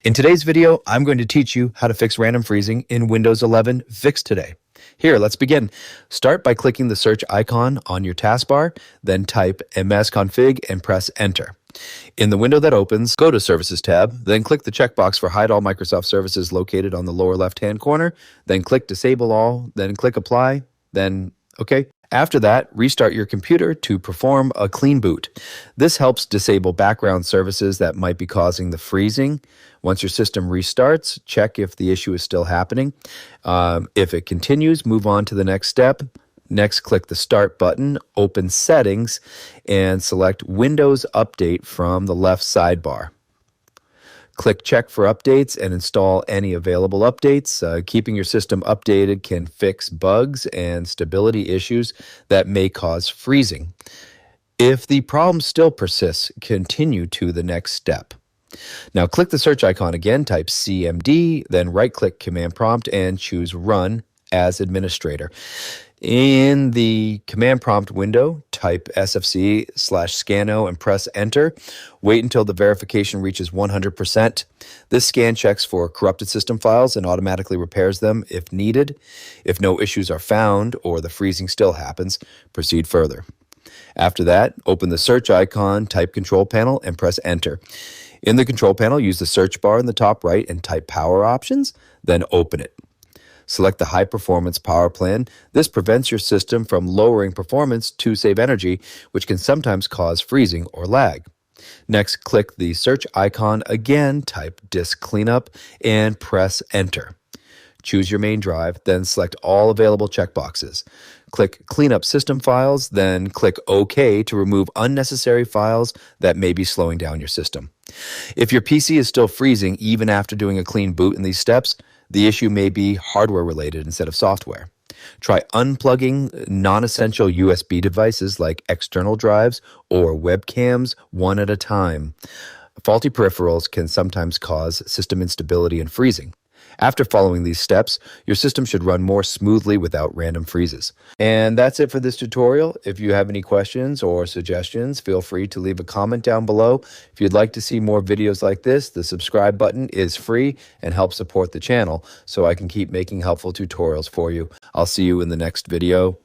In today's video, I'm going to teach you how to fix random freezing in Windows 11 Fix Today. Here, let's begin. Start by clicking the search icon on your taskbar, then type msconfig and press enter. In the window that opens, go to Services tab, then click the checkbox for Hide All Microsoft Services located on the lower left-hand corner, then click Disable All, then click Apply, then OK. After that, restart your computer to perform a clean boot. This helps disable background services that might be causing the freezing. Once your system restarts, check if the issue is still happening. If it continues, move on to the next step. Next, click the Start button, open Settings, and select Windows Update from the left sidebar. Click Check for updates and install any available updates. Keeping your system updated can fix bugs and stability issues that may cause freezing. If the problem still persists, continue to the next step. Now click the search icon again, type CMD, then right-click Command Prompt and choose Run as Administrator. In the command prompt window, type sfc/scano and press enter. Wait until the verification reaches 100%. This scan checks for corrupted system files and automatically repairs them if needed. If no issues are found or the freezing still happens, proceed further. After that, open the search icon, type Control Panel, and press enter. In the Control Panel, use the search bar in the top right and type Power Options, then open it. Select the High Performance Power Plan. This prevents your system from lowering performance to save energy, which can sometimes cause freezing or lag. Next, click the search icon again, type Disk Cleanup, and press Enter. Choose your main drive, then select all available checkboxes. Click Clean Up System Files, then click OK to remove unnecessary files that may be slowing down your system. If your PC is still freezing even after doing a clean boot in these steps, the issue may be hardware related instead of software. Try unplugging non-essential USB devices like external drives or webcams one at a time. Faulty peripherals can sometimes cause system instability and freezing. After following these steps, your system should run more smoothly without random freezes. And that's it for this tutorial. If you have any questions or suggestions, feel free to leave a comment down below. If you'd like to see more videos like this, the subscribe button is free and helps support the channel so I can keep making helpful tutorials for you. I'll see you in the next video.